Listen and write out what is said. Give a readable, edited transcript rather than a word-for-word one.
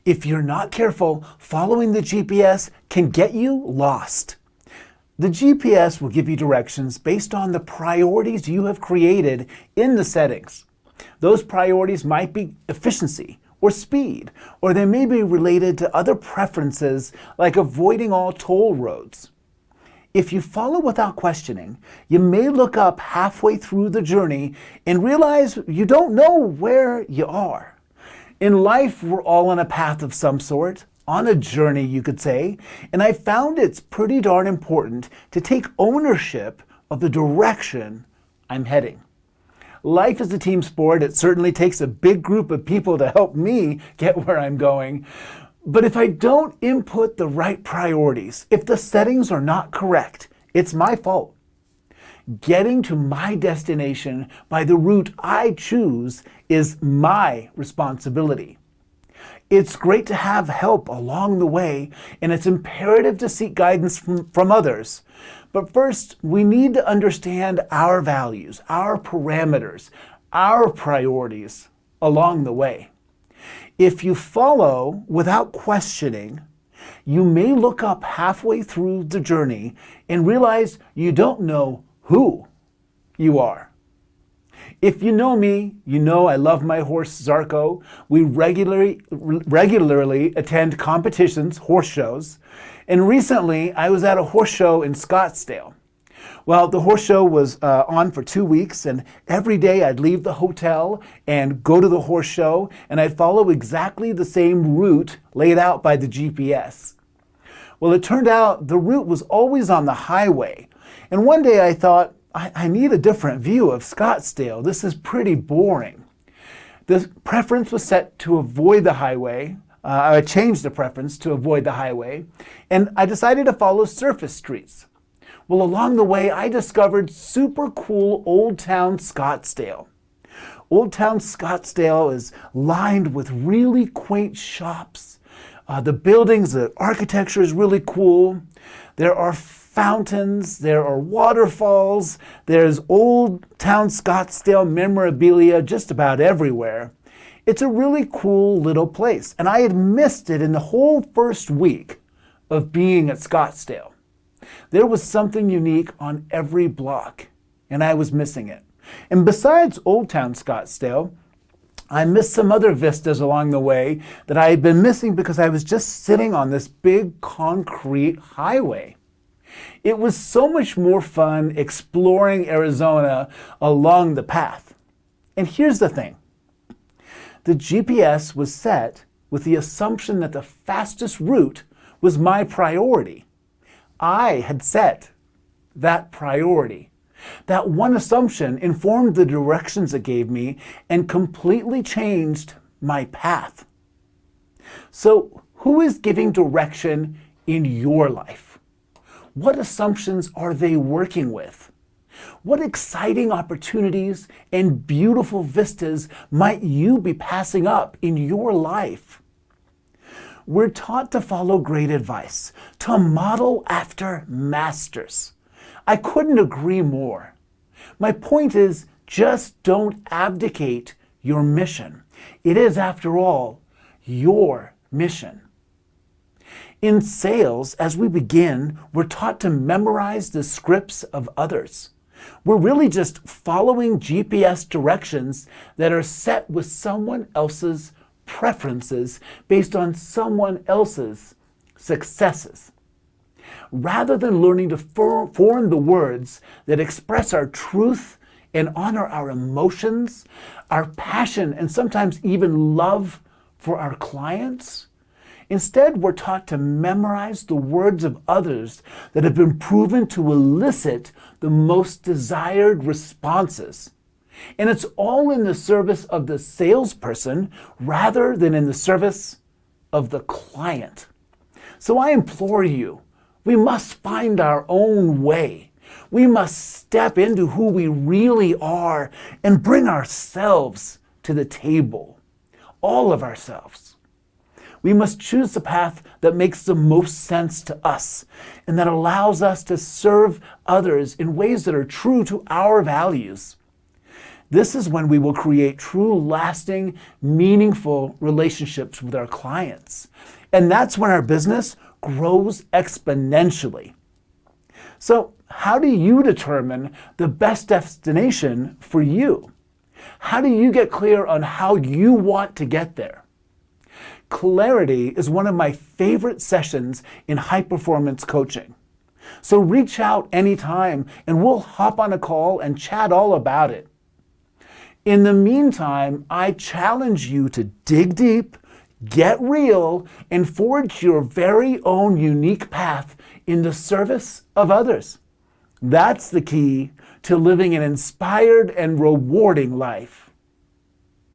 If you're not careful, following the GPS can get you lost. The GPS will give you directions based on the priorities you have created in the settings. Those priorities might be efficiency or speed, or they may be related to other preferences like avoiding all toll roads. If you follow without questioning, you may look up halfway through the journey and realize you don't know where you are. In life, we're all on a path of some sort, on a journey, you could say, and I found it's pretty darn important to take ownership of the direction I'm heading. Life is a team sport. It certainly takes a big group of people to help me get where I'm going. But if I don't input the right priorities, if the settings are not correct, it's my fault. Getting to my destination by the route I choose is my responsibility. It's great to have help along the way, and it's imperative to seek guidance from others. But first, we need to understand our values, our parameters, our priorities along the way. If you follow without questioning, you may look up halfway through the journey and realize you don't know who you are. If you know me, you know I love my horse Zarko. We regularly attend competitions, horse shows, and recently I was at a horse show in Scottsdale. Well, the horse show was on for 2 weeks, and every day I'd leave the hotel and go to the horse show, and I'd follow exactly the same route laid out by the GPS. Well, it turned out the route was always on the highway, and one day I thought, I need a different view of Scottsdale. This is pretty boring. The preference was set to avoid the highway. I changed the preference to avoid the highway, and I decided to follow surface streets. Well, along the way, I discovered super cool Old Town Scottsdale. Old Town Scottsdale is lined with really quaint shops. The buildings, the architecture is really cool. There are fountains, there are waterfalls, there's Old Town Scottsdale memorabilia just about everywhere. It's a really cool little place, and I had missed it in the whole first week of being at Scottsdale. There was something unique on every block, and I was missing it. And besides Old Town Scottsdale, I missed some other vistas along the way that I had been missing because I was just sitting on this big concrete highway. It was so much more fun exploring Arizona along the path. And here's the thing. The GPS was set with the assumption that the fastest route was my priority. I had set that priority. That one assumption informed the directions it gave me and completely changed my path. So, who is giving direction in your life? What assumptions are they working with? What exciting opportunities and beautiful vistas might you be passing up in your life? We're taught to follow great advice, to model after masters. I couldn't agree more. My point is, just don't abdicate your mission. It is, after all, your mission. In sales, as we begin, we're taught to memorize the scripts of others. We're really just following GPS directions that are set with someone else's preferences based on someone else's successes. Rather than learning to form the words that express our truth and honor our emotions, our passion, and sometimes even love for our clients, instead, we're taught to memorize the words of others that have been proven to elicit the most desired responses. And it's all in the service of the salesperson rather than in the service of the client. So I implore you, we must find our own way. We must step into who we really are and bring ourselves to the table, all of ourselves. We must choose the path that makes the most sense to us and that allows us to serve others in ways that are true to our values. This is when we will create true, lasting, meaningful relationships with our clients. And that's when our business grows exponentially. So, how do you determine the best destination for you? How do you get clear on how you want to get there? Clarity is one of my favorite sessions in high-performance coaching. So reach out anytime and we'll hop on a call and chat all about it. In the meantime, I challenge you to dig deep, get real, and forge your very own unique path in the service of others. That's the key to living an inspired and rewarding life.